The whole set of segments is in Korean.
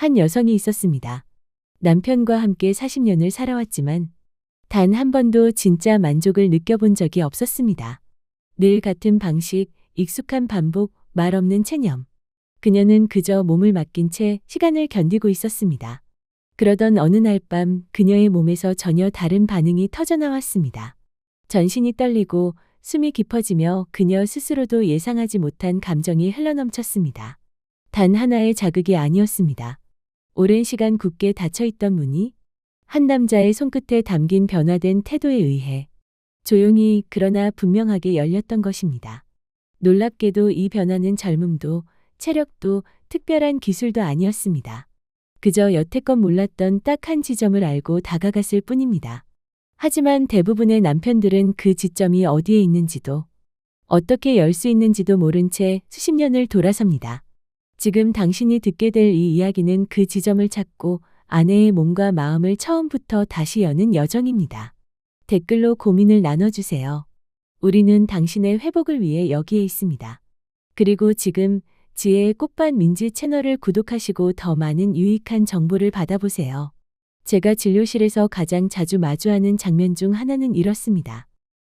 한 여성이 있었습니다. 남편과 함께 40년을 살아왔지만 단 한 번도 진짜 만족을 느껴본 적이 없었습니다. 늘 같은 방식, 익숙한 반복, 말 없는 체념. 그녀는 그저 몸을 맡긴 채 시간을 견디고 있었습니다. 그러던 어느 날 밤 그녀의 몸에서 전혀 다른 반응이 터져나왔습니다. 전신이 떨리고 숨이 깊어지며 그녀 스스로도 예상하지 못한 감정이 흘러넘쳤습니다. 단 하나의 자극이 아니었습니다. 오랜 시간 굳게 닫혀있던 문이 한 남자의 손끝에 담긴 변화된 태도에 의해 조용히 그러나 분명하게 열렸던 것입니다. 놀랍게도 이 변화는 젊음도 체력도 특별한 기술도 아니었습니다. 그저 여태껏 몰랐던 딱 한 지점을 알고 다가갔을 뿐입니다. 하지만 대부분의 남편들은 그 지점이 어디에 있는지도 어떻게 열 수 있는지도 모른 채 수십 년을 돌아섭니다. 지금 당신이 듣게 될 이 이야기는 그 지점을 찾고 아내의 몸과 마음을 처음부터 다시 여는 여정입니다. 댓글로 고민을 나눠주세요. 우리는 당신의 회복을 위해 여기에 있습니다. 그리고 지금 지혜의 꽃밭 민지 채널을 구독하시고 더 많은 유익한 정보를 받아보세요. 제가 진료실에서 가장 자주 마주하는 장면 중 하나는 이렇습니다.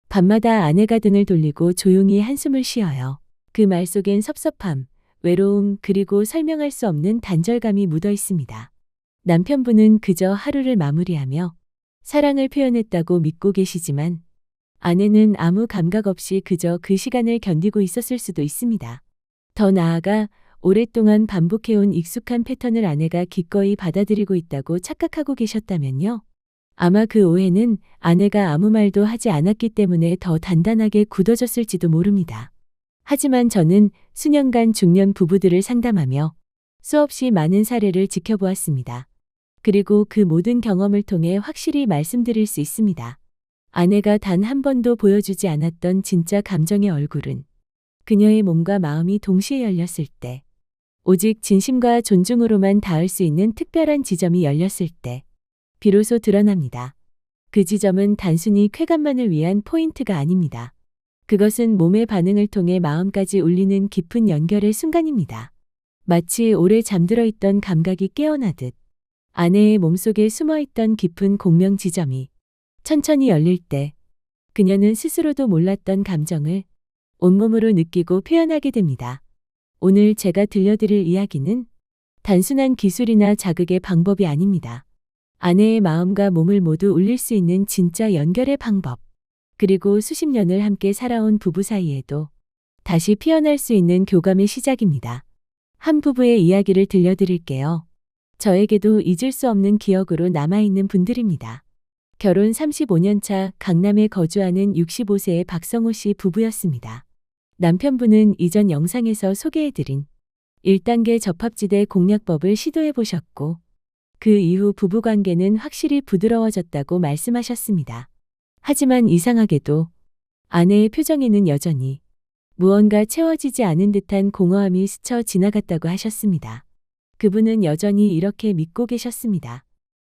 밤마다 아내가 등을 돌리고 조용히 한숨을 쉬어요. 그 말 속엔 섭섭함, 외로움 그리고 설명할 수 없는 단절감이 묻어 있습니다. 남편분은 그저 하루를 마무리하며 사랑을 표현했다고 믿고 계시지만 아내는 아무 감각 없이 그저 그 시간을 견디고 있었을 수도 있습니다. 더 나아가 오랫동안 반복해온 익숙한 패턴을 아내가 기꺼이 받아들이고 있다고 착각하고 계셨다면요. 아마 그 오해는 아내가 아무 말도 하지 않았기 때문에 더 단단하게 굳어졌을지도 모릅니다. 하지만 저는 수년간 중년 부부들을 상담하며 수없이 많은 사례를 지켜보았습니다. 그리고 그 모든 경험을 통해 확실히 말씀드릴 수 있습니다. 아내가 단 한 번도 보여주지 않았던 진짜 감정의 얼굴은 그녀의 몸과 마음이 동시에 열렸을 때, 오직 진심과 존중으로만 닿을 수 있는 특별한 지점이 열렸을 때, 비로소 드러납니다. 그 지점은 단순히 쾌감만을 위한 포인트가 아닙니다. 그것은 몸의 반응을 통해 마음까지 울리는 깊은 연결의 순간입니다. 마치 오래 잠들어 있던 감각이 깨어나듯 아내의 몸속에 숨어있던 깊은 공명 지점이 천천히 열릴 때 그녀는 스스로도 몰랐던 감정을 온몸으로 느끼고 표현하게 됩니다. 오늘 제가 들려드릴 이야기는 단순한 기술이나 자극의 방법이 아닙니다. 아내의 마음과 몸을 모두 울릴 수 있는 진짜 연결의 방법, 그리고 수십 년을 함께 살아온 부부 사이에도 다시 피어날 수 있는 교감의 시작입니다. 한 부부의 이야기를 들려드릴게요. 저에게도 잊을 수 없는 기억으로 남아있는 분들입니다. 결혼 35년 차 강남에 거주하는 65세의 박성호 씨 부부였습니다. 남편분은 이전 영상에서 소개해드린 1단계 접합지대 공략법을 시도해보셨고 그 이후 부부관계는 확실히 부드러워졌다고 말씀하셨습니다. 하지만 이상하게도 아내의 표정에는 여전히 무언가 채워지지 않은 듯한 공허함이 스쳐 지나갔다고 하셨습니다. 그분은 여전히 이렇게 믿고 계셨습니다.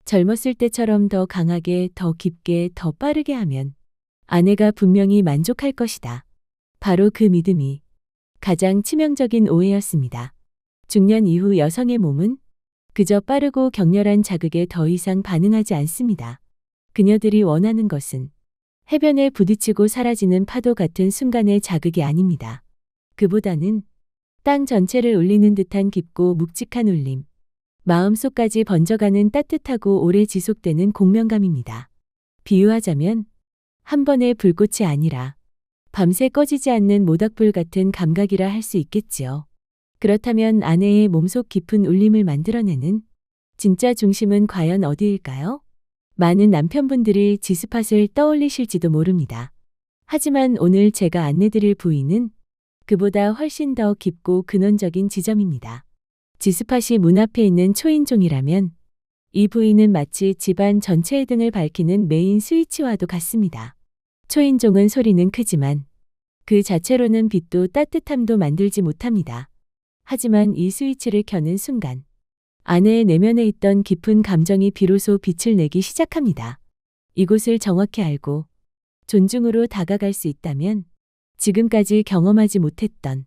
젊었을 때처럼 더 강하게, 더 깊게, 더 빠르게 하면 아내가 분명히 만족할 것이다. 바로 그 믿음이 가장 치명적인 오해였습니다. 중년 이후 여성의 몸은 그저 빠르고 격렬한 자극에 더 이상 반응하지 않습니다. 그녀들이 원하는 것은 해변에 부딪히고 사라지는 파도 같은 순간의 자극이 아닙니다. 그보다는 땅 전체를 울리는 듯한 깊고 묵직한 울림, 마음속까지 번져가는 따뜻하고 오래 지속되는 공명감입니다. 비유하자면 한 번의 불꽃이 아니라 밤새 꺼지지 않는 모닥불 같은 감각이라 할 수 있겠지요. 그렇다면 아내의 몸속 깊은 울림을 만들어내는 진짜 중심은 과연 어디일까요? 많은 남편분들이 지스팟을 떠올리실지도 모릅니다. 하지만 오늘 제가 안내드릴 부위는 그보다 훨씬 더 깊고 근원적인 지점입니다. 지스팟이 문 앞에 있는 초인종이라면 이 부위는 마치 집안 전체의 등을 밝히는 메인 스위치와도 같습니다. 초인종은 소리는 크지만 그 자체로는 빛도 따뜻함도 만들지 못합니다. 하지만 이 스위치를 켜는 순간 아내의 내면에 있던 깊은 감정이 비로소 빛을 내기 시작합니다. 이곳을 정확히 알고 존중으로 다가갈 수 있다면 지금까지 경험하지 못했던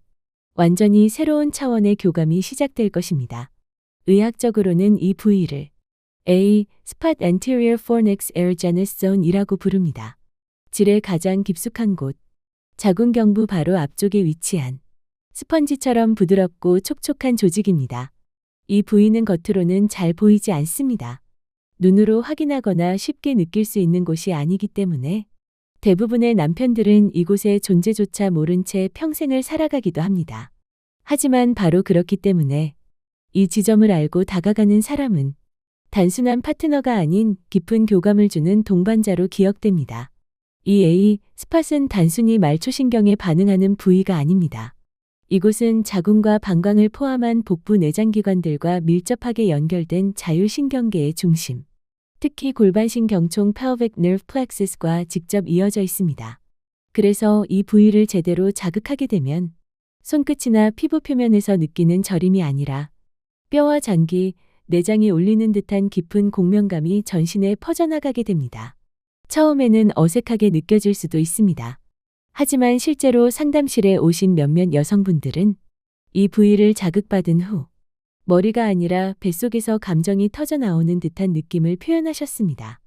완전히 새로운 차원의 교감이 시작될 것입니다. 의학적으로는 이 부위를 A. Spot Anterior Fornix Erogenous Zone이라고 부릅니다. 질의 가장 깊숙한 곳, 자궁경부 바로 앞쪽에 위치한 스펀지처럼 부드럽고 촉촉한 조직입니다. 이 부위는 겉으로는 잘 보이지 않습니다. 눈으로 확인하거나 쉽게 느낄 수 있는 곳이 아니기 때문에 대부분의 남편들은 이곳의 존재조차 모른 채 평생을 살아가기도 합니다. 하지만 바로 그렇기 때문에 이 지점을 알고 다가가는 사람은 단순한 파트너가 아닌 깊은 교감을 주는 동반자로 기억됩니다. 이 A 스팟은 단순히 말초신경에 반응하는 부위가 아닙니다. 이곳은 자궁과 방광을 포함한 복부 내장기관들과 밀접하게 연결된 자율신경계의 중심, 특히 골반신경총 pelvic nerve plexus과 직접 이어져 있습니다. 그래서 이 부위를 제대로 자극하게 되면 손끝이나 피부 표면에서 느끼는 저림이 아니라 뼈와 장기, 내장이 울리는 듯한 깊은 공명감이 전신에 퍼져나가게 됩니다. 처음에는 어색하게 느껴질 수도 있습니다. 하지만 실제로 상담실에 오신 몇몇 여성분들은 이 부위를 자극받은 후 머리가 아니라 뱃속에서 감정이 터져나오는 듯한 느낌을 표현하셨습니다.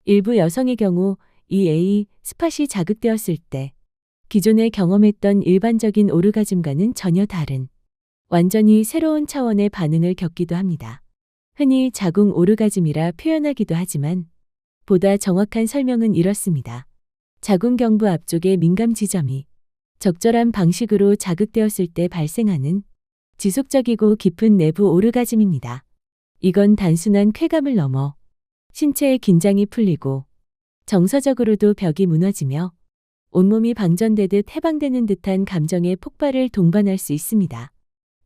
일부 여성의 경우 이 A 스팟이 자극되었을 때 기존에 경험했던 일반적인 오르가즘과는 전혀 다른 완전히 새로운 차원의 반응을 겪기도 합니다. 흔히 자궁 오르가즘이라 표현하기도 하지만 보다 정확한 설명은 이렇습니다. 자궁경부 앞쪽의 민감 지점이 적절한 방식으로 자극되었을 때 발생하는 지속적이고 깊은 내부 오르가즘입니다. 이건 단순한 쾌감을 넘어 신체의 긴장이 풀리고 정서적으로도 벽이 무너지며 온몸이 방전되듯 해방되는 듯한 감정의 폭발을 동반할 수 있습니다.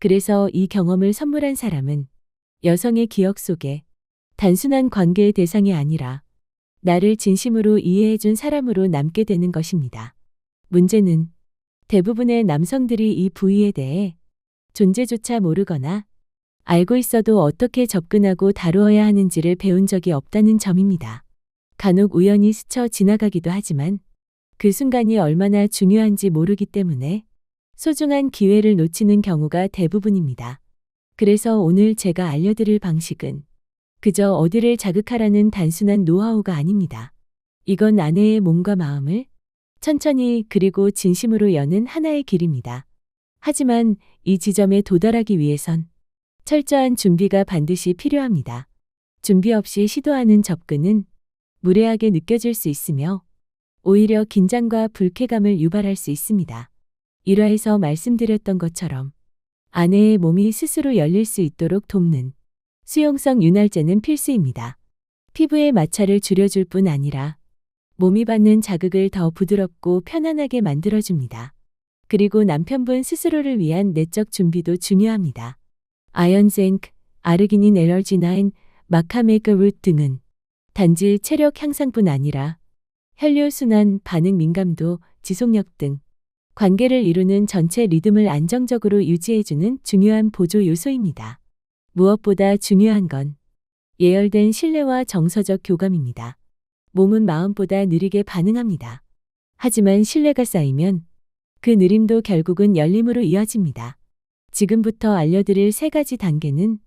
그래서 이 경험을 선물한 사람은 여성의 기억 속에 단순한 관계의 대상이 아니라 나를 진심으로 이해해준 사람으로 남게 되는 것입니다. 문제는 대부분의 남성들이 이 부위에 대해 존재조차 모르거나 알고 있어도 어떻게 접근하고 다루어야 하는지를 배운 적이 없다는 점입니다. 간혹 우연히 스쳐 지나가기도 하지만 그 순간이 얼마나 중요한지 모르기 때문에 소중한 기회를 놓치는 경우가 대부분입니다. 그래서 오늘 제가 알려드릴 방식은 그저 어디를 자극하라는 단순한 노하우가 아닙니다. 이건 아내의 몸과 마음을 천천히 그리고 진심으로 여는 하나의 길입니다. 하지만 이 지점에 도달하기 위해선 철저한 준비가 반드시 필요합니다. 준비 없이 시도하는 접근은 무례하게 느껴질 수 있으며 오히려 긴장과 불쾌감을 유발할 수 있습니다. 1화에서 말씀드렸던 것처럼 아내의 몸이 스스로 열릴 수 있도록 돕는 수용성 윤활제는 필수입니다. 피부의 마찰을 줄여줄 뿐 아니라 몸이 받는 자극을 더 부드럽고 편안하게 만들어줍니다. 그리고 남편분 스스로를 위한 내적 준비도 중요합니다. 아연젠크, 아르기닌 에너지9, 마카메그 룻 등은 단지 체력 향상뿐 아니라 혈류순환, 반응 민감도, 지속력 등 관계를 이루는 전체 리듬을 안정적으로 유지해주는 중요한 보조 요소입니다. 무엇보다 중요한 건 예열된 신뢰와 정서적 교감입니다. 몸은 마음보다 느리게 반응합니다. 하지만 신뢰가 쌓이면 그 느림도 결국은 열림으로 이어집니다. 지금부터 알려드릴 3가지 단계는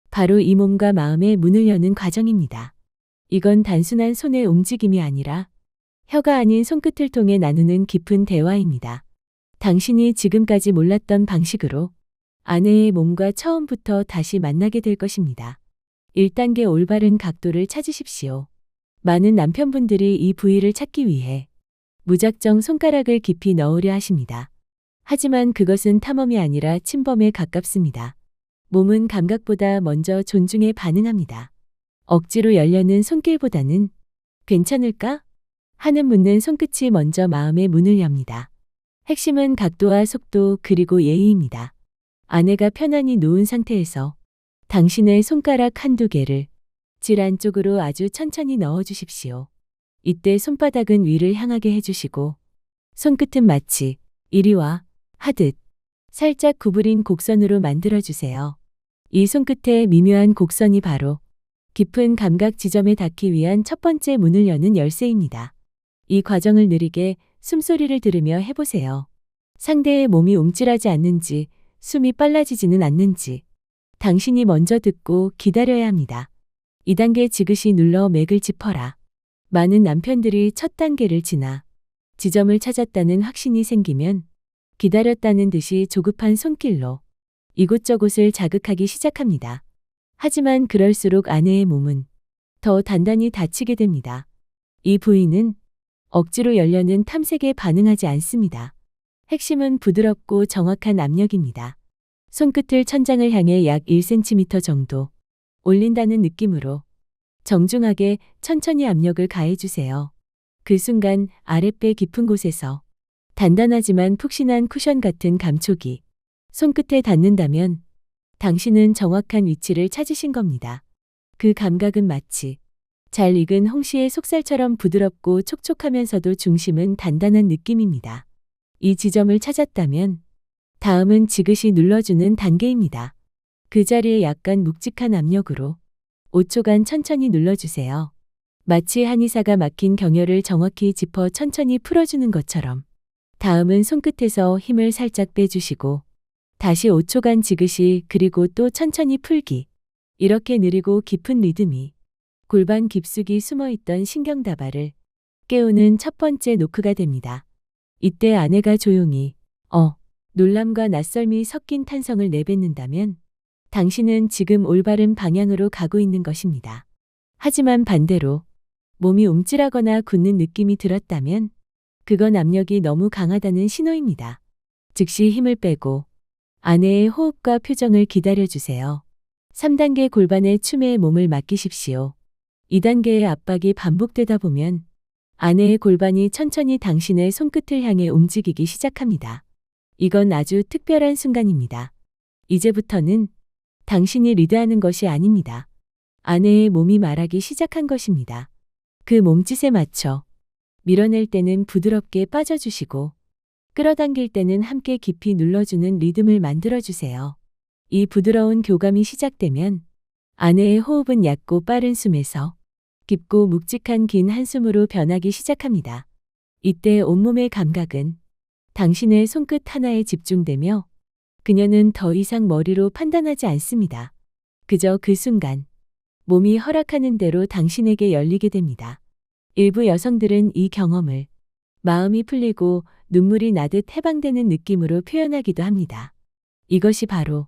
바로 이 몸과 마음의 문을 여는 과정입니다. 이건 단순한 손의 움직임이 아니라 혀가 아닌 손끝을 통해 나누는 깊은 대화입니다. 당신이 지금까지 몰랐던 방식으로 아내의 몸과 처음부터 다시 만나게 될 것입니다. 1단계 올바른 각도를 찾으십시오. 많은 남편분들이 이 부위를 찾기 위해 무작정 손가락을 깊이 넣으려 하십니다. 하지만 그것은 탐험이 아니라 침범에 가깝습니다. 몸은 감각보다 먼저 존중에 반응합니다. 억지로 열려는 손길보다는 괜찮을까? 하는 묻는 손끝이 먼저 마음의 문을 엽니다. 핵심은 각도와 속도 그리고 예의입니다. 아내가 편안히 누운 상태에서 당신의 손가락 한두 개를 질 안쪽으로 아주 천천히 넣어주십시오. 이때 손바닥은 위를 향하게 해주시고 손끝은 마치 이리 와 하듯 살짝 구부린 곡선으로 만들어주세요. 이 손끝의 미묘한 곡선이 바로 깊은 감각 지점에 닿기 위한 첫 번째 문을 여는 열쇠입니다. 이 과정을 느리게 숨소리를 들으며 해보세요. 상대의 몸이 움찔하지 않는지, 숨이 빨라지지는 않는지, 당신이 먼저 듣고 기다려야 합니다. 2단계 지그시 눌러 맥을 짚어라. 많은 남편들이 첫 단계를 지나 지점을 찾았다는 확신이 생기면 기다렸다는 듯이 조급한 손길로 이곳저곳을 자극하기 시작합니다. 하지만 그럴수록 아내의 몸은 더 단단히 다치게 됩니다. 이 부위는 억지로 열려는 탐색에 반응하지 않습니다. 핵심은 부드럽고 정확한 압력입니다. 손끝을 천장을 향해 약 1cm 정도 올린다는 느낌으로 정중하게 천천히 압력을 가해주세요. 그 순간 아랫배 깊은 곳에서 단단하지만 푹신한 쿠션 같은 감촉이 손끝에 닿는다면 당신은 정확한 위치를 찾으신 겁니다. 그 감각은 마치 잘 익은 홍시의 속살처럼 부드럽고 촉촉하면서도 중심은 단단한 느낌입니다. 이 지점을 찾았다면 다음은 지그시 눌러주는 단계입니다. 그 자리에 약간 묵직한 압력으로 5초간 천천히 눌러주세요. 마치 한의사가 막힌 경혈을 정확히 짚어 천천히 풀어주는 것처럼. 다음은 손끝에서 힘을 살짝 빼주시고 다시 5초간 지그시 그리고 또 천천히 풀기. 이렇게 느리고 깊은 리듬이 골반 깊숙이 숨어있던 신경다발을 깨우는 첫 번째 노크가 됩니다. 이때 아내가 조용히 놀람과 낯설미 섞인 탄성을 내뱉는다면 당신은 지금 올바른 방향으로 가고 있는 것입니다. 하지만 반대로 몸이 움찔하거나 굳는 느낌이 들었다면 그건 압력이 너무 강하다는 신호입니다. 즉시 힘을 빼고 아내의 호흡과 표정을 기다려주세요. 3단계 골반의 춤에 몸을 맡기십시오. 2단계의 압박이 반복되다 보면 아내의 골반이 천천히 당신의 손끝을 향해 움직이기 시작합니다. 이건 아주 특별한 순간입니다. 이제부터는 당신이 리드하는 것이 아닙니다. 아내의 몸이 말하기 시작한 것입니다. 그 몸짓에 맞춰 밀어낼 때는 부드럽게 빠져주시고 끌어당길 때는 함께 깊이 눌러주는 리듬을 만들어주세요. 이 부드러운 교감이 시작되면 아내의 호흡은 얕고 빠른 숨에서 깊고 묵직한 긴 한숨으로 변하기 시작합니다. 이때 온몸의 감각은 당신의 손끝 하나에 집중되며 그녀는 더 이상 머리로 판단하지 않습니다. 그저 그 순간 몸이 허락하는 대로 당신에게 열리게 됩니다. 일부 여성들은 이 경험을 마음이 풀리고 눈물이 나듯 해방되는 느낌으로 표현하기도 합니다. 이것이 바로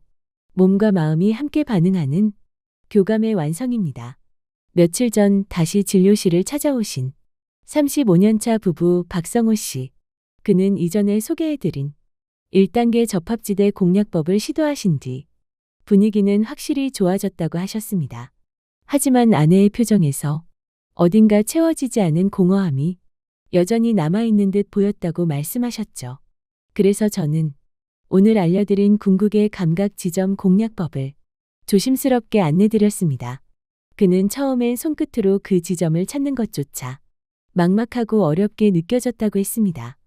몸과 마음이 함께 반응하는 교감의 완성입니다. 며칠 전 다시 진료실을 찾아오신 35년차 부부 박성호 씨. 그는 이전에 소개해드린 1단계 접합지대 공략법을 시도하신 뒤 분위기는 확실히 좋아졌다고 하셨습니다. 하지만 아내의 표정에서 어딘가 채워지지 않은 공허함이 여전히 남아있는 듯 보였다고 말씀하셨죠. 그래서 저는 오늘 알려드린 궁극의 감각 지점 공략법을 조심스럽게 안내드렸습니다. 그는 처음엔 손끝으로 그 지점을 찾는 것조차 막막하고 어렵게 느껴졌다고 했습니다.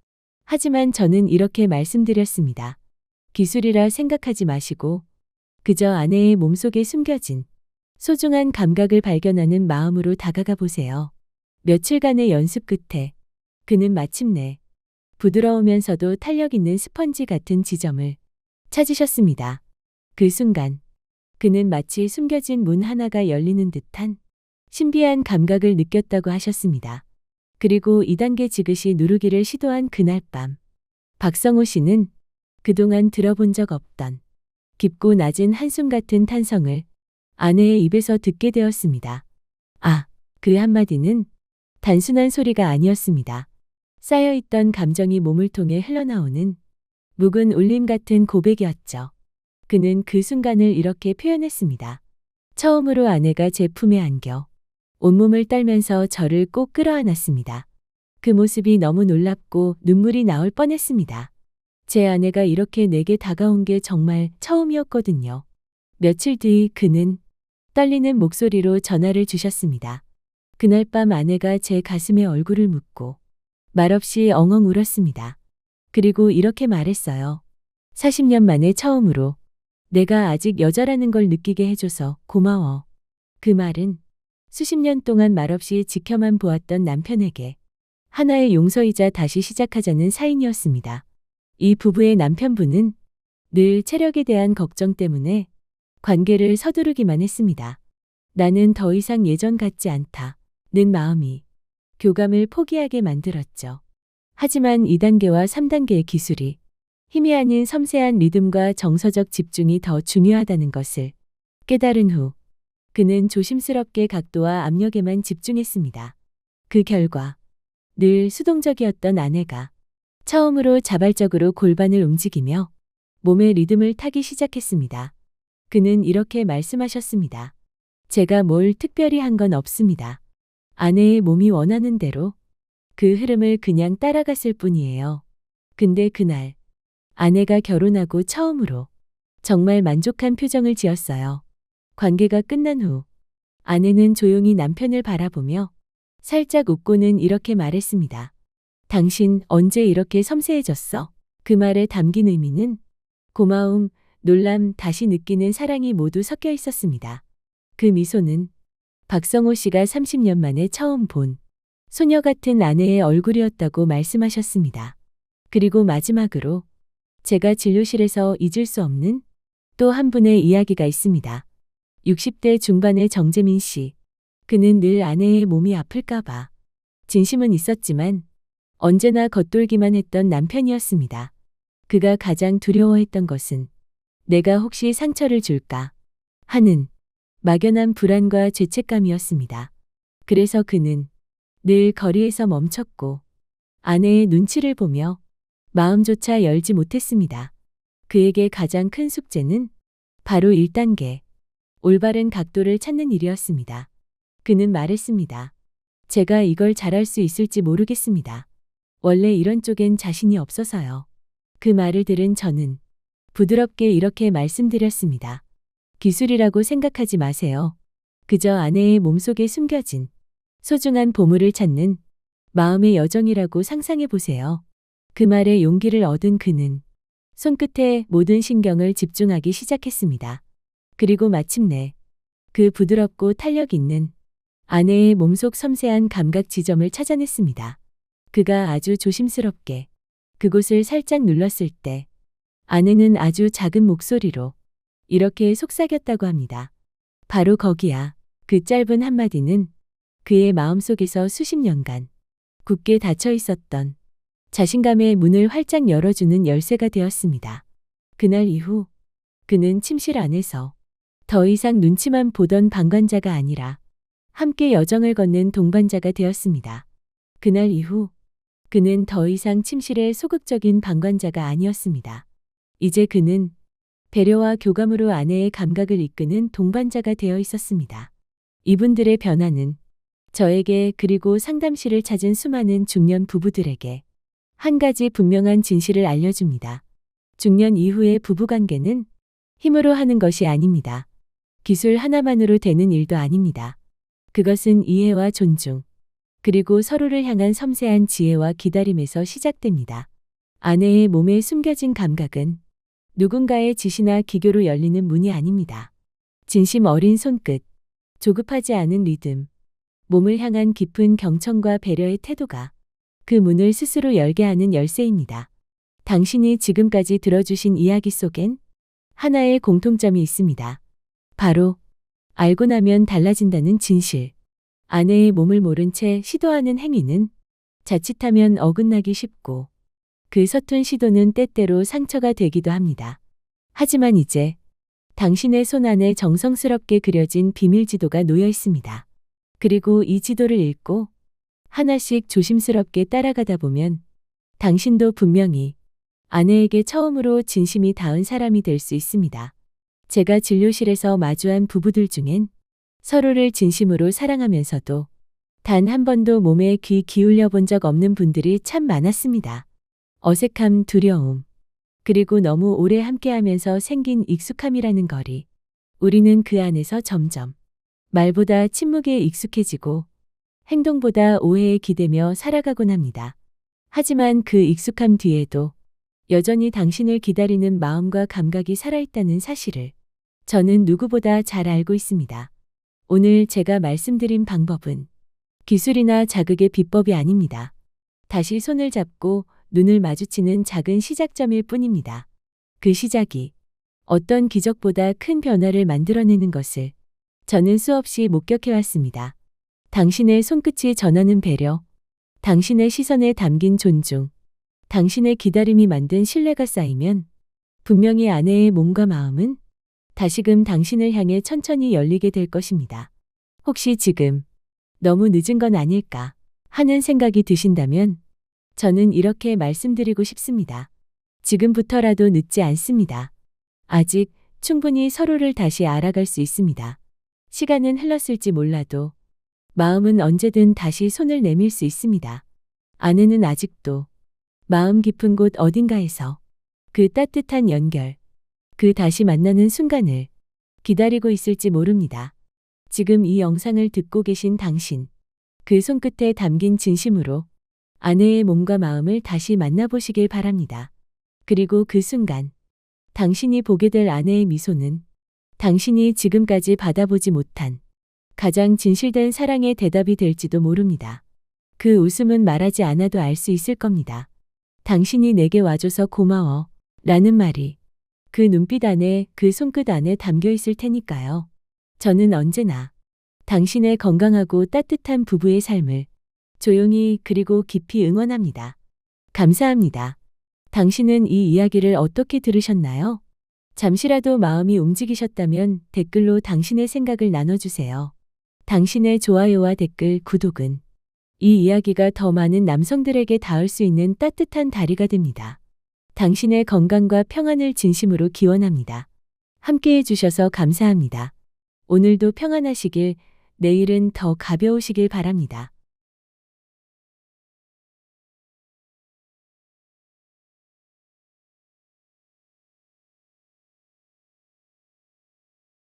하지만 저는 이렇게 말씀드렸습니다. 기술이라 생각하지 마시고 그저 아내의 몸속에 숨겨진 소중한 감각을 발견하는 마음으로 다가가 보세요. 며칠간의 연습 끝에 그는 마침내 부드러우면서도 탄력 있는 스펀지 같은 지점을 찾으셨습니다. 그 순간 그는 마치 숨겨진 문 하나가 열리는 듯한 신비한 감각을 느꼈다고 하셨습니다. 그리고 2단계 지그시 누르기를 시도한 그날 밤 박성호 씨는 그동안 들어본 적 없던 깊고 낮은 한숨 같은 탄성을 아내의 입에서 듣게 되었습니다. 그 한마디는 단순한 소리가 아니었습니다. 쌓여있던 감정이 몸을 통해 흘러나오는 묵은 울림 같은 고백이었죠. 그는 그 순간을 이렇게 표현했습니다. 처음으로 아내가 제 품에 안겨 온몸을 떨면서 저를 꼭 끌어안았습니다. 그 모습이 너무 놀랍고 눈물이 나올 뻔했습니다. 제 아내가 이렇게 내게 다가온 게 정말 처음이었거든요. 며칠 뒤 그는 떨리는 목소리로 전화를 주셨습니다. 그날 밤 아내가 제 가슴에 얼굴을 묻고 말없이 엉엉 울었습니다. 그리고 이렇게 말했어요. 40년 만에 처음으로 내가 아직 여자라는 걸 느끼게 해줘서 고마워. 그 말은 수십 년 동안 말없이 지켜만 보았던 남편에게 하나의 용서이자 다시 시작하자는 사인이었습니다. 이 부부의 남편분은 늘 체력에 대한 걱정 때문에 관계를 서두르기만 했습니다. 나는 더 이상 예전 같지 않다는 마음이 교감을 포기하게 만들었죠. 하지만 2단계와 3단계의 기술이 힘이 아닌 섬세한 리듬과 정서적 집중이 더 중요하다는 것을 깨달은 후 그는 조심스럽게 각도와 압력에만 집중했습니다. 그 결과 늘 수동적이었던 아내가 처음으로 자발적으로 골반을 움직이며 몸의 리듬을 타기 시작했습니다. 그는 이렇게 말씀하셨습니다. 제가 뭘 특별히 한 건 없습니다. 아내의 몸이 원하는 대로 그 흐름을 그냥 따라갔을 뿐이에요. 근데 그날 아내가 결혼하고 처음으로 정말 만족한 표정을 지었어요. 관계가 끝난 후 아내는 조용히 남편을 바라보며 살짝 웃고는 이렇게 말했습니다. 당신 언제 이렇게 섬세해졌어? 그 말에 담긴 의미는 고마움, 놀람, 다시 느끼는 사랑이 모두 섞여 있었습니다. 그 미소는 박성호 씨가 30년 만에 처음 본 소녀 같은 아내의 얼굴이었다고 말씀하셨습니다. 그리고 마지막으로 제가 진료실에서 잊을 수 없는 또 한 분의 이야기가 있습니다. 60대 중반의 정재민 씨. 그는 늘 아내의 몸이 아플까봐 진심은 있었지만 언제나 겉돌기만 했던 남편이었습니다. 그가 가장 두려워했던 것은 내가 혹시 상처를 줄까 하는 막연한 불안과 죄책감이었습니다. 그래서 그는 늘 거리에서 멈췄고 아내의 눈치를 보며 마음조차 열지 못했습니다. 그에게 가장 큰 숙제는 바로 1단계, 올바른 각도를 찾는 일이었습니다. 그는 말했습니다. 제가 이걸 잘할 수 있을지 모르겠습니다. 원래 이런 쪽엔 자신이 없어서요. 그 말을 들은 저는 부드럽게 이렇게 말씀드렸습니다. 기술이라고 생각하지 마세요. 그저 아내의 몸속에 숨겨진 소중한 보물을 찾는 마음의 여정이라고 상상해 보세요. 그 말에 용기를 얻은 그는 손끝에 모든 신경을 집중하기 시작했습니다. 그리고 마침내 그 부드럽고 탄력 있는 아내의 몸속 섬세한 감각 지점을 찾아냈습니다. 그가 아주 조심스럽게 그곳을 살짝 눌렀을 때 아내는 아주 작은 목소리로 이렇게 속삭였다고 합니다. 바로 거기야. 그 짧은 한마디는 그의 마음속에서 수십 년간 굳게 닫혀 있었던 자신감의 문을 활짝 열어주는 열쇠가 되었습니다. 그날 이후 그는 침실 안에서 더 이상 눈치만 보던 방관자가 아니라 함께 여정을 걷는 동반자가 되었습니다. 그날 이후 그는 더 이상 침실의 소극적인 방관자가 아니었습니다. 이제 그는 배려와 교감으로 아내의 감각을 이끄는 동반자가 되어 있었습니다. 이분들의 변화는 저에게 그리고 상담실을 찾은 수많은 중년 부부들에게 한 가지 분명한 진실을 알려줍니다. 중년 이후의 부부관계는 힘으로 하는 것이 아닙니다. 기술 하나만으로 되는 일도 아닙니다. 그것은 이해와 존중, 그리고 서로를 향한 섬세한 지혜와 기다림에서 시작됩니다. 아내의 몸에 숨겨진 감각은 누군가의 지시나 기교로 열리는 문이 아닙니다. 진심 어린 손끝, 조급하지 않은 리듬, 몸을 향한 깊은 경청과 배려의 태도가 그 문을 스스로 열게 하는 열쇠입니다. 당신이 지금까지 들어주신 이야기 속엔 하나의 공통점이 있습니다. 바로 알고 나면 달라진다는 진실. 아내의 몸을 모른 채 시도하는 행위는 자칫하면 어긋나기 쉽고 그 서툰 시도는 때때로 상처가 되기도 합니다. 하지만 이제 당신의 손 안에 정성스럽게 그려진 비밀 지도가 놓여 있습니다. 그리고 이 지도를 읽고 하나씩 조심스럽게 따라가다 보면 당신도 분명히 아내에게 처음으로 진심이 닿은 사람이 될 수 있습니다. 제가 진료실에서 마주한 부부들 중엔 서로를 진심으로 사랑하면서도 단 한 번도 몸에 귀 기울여 본 적 없는 분들이 참 많았습니다. 어색함, 두려움, 그리고 너무 오래 함께하면서 생긴 익숙함이라는 거리. 우리는 그 안에서 점점 말보다 침묵에 익숙해지고 행동보다 오해에 기대며 살아가곤 합니다. 하지만 그 익숙함 뒤에도 여전히 당신을 기다리는 마음과 감각이 살아있다는 사실을 저는 누구보다 잘 알고 있습니다. 오늘 제가 말씀드린 방법은 기술이나 자극의 비법이 아닙니다. 다시 손을 잡고 눈을 마주치는 작은 시작점일 뿐입니다. 그 시작이 어떤 기적보다 큰 변화를 만들어내는 것을 저는 수없이 목격해왔습니다. 당신의 손끝이 전하는 배려, 당신의 시선에 담긴 존중, 당신의 기다림이 만든 신뢰가 쌓이면 분명히 아내의 몸과 마음은 다시금 당신을 향해 천천히 열리게 될 것입니다. 혹시 지금 너무 늦은 건 아닐까 하는 생각이 드신다면 저는 이렇게 말씀드리고 싶습니다. 지금부터라도 늦지 않습니다. 아직 충분히 서로를 다시 알아갈 수 있습니다. 시간은 흘렀을지 몰라도 마음은 언제든 다시 손을 내밀 수 있습니다. 아내는 아직도 마음 깊은 곳 어딘가에서 그 따뜻한 연결, 그 다시 만나는 순간을 기다리고 있을지 모릅니다. 지금 이 영상을 듣고 계신 당신, 그 손끝에 담긴 진심으로 아내의 몸과 마음을 다시 만나보시길 바랍니다. 그리고 그 순간, 당신이 보게 될 아내의 미소는 당신이 지금까지 받아보지 못한 가장 진실된 사랑의 대답이 될지도 모릅니다. 그 웃음은 말하지 않아도 알 수 있을 겁니다. 당신이 내게 와줘서 고마워 라는 말이 그 눈빛 안에, 그 손끝 안에 담겨 있을 테니까요. 저는 언제나 당신의 건강하고 따뜻한 부부의 삶을 조용히 그리고 깊이 응원합니다. 감사합니다. 당신은 이 이야기를 어떻게 들으셨나요? 잠시라도 마음이 움직이셨다면 댓글로 당신의 생각을 나눠주세요. 당신의 좋아요와 댓글, 구독은 이 이야기가 더 많은 남성들에게 닿을 수 있는 따뜻한 다리가 됩니다. 당신의 건강과 평안을 진심으로 기원합니다. 함께 해주셔서 감사합니다. 오늘도 평안하시길, 내일은 더 가벼우시길 바랍니다.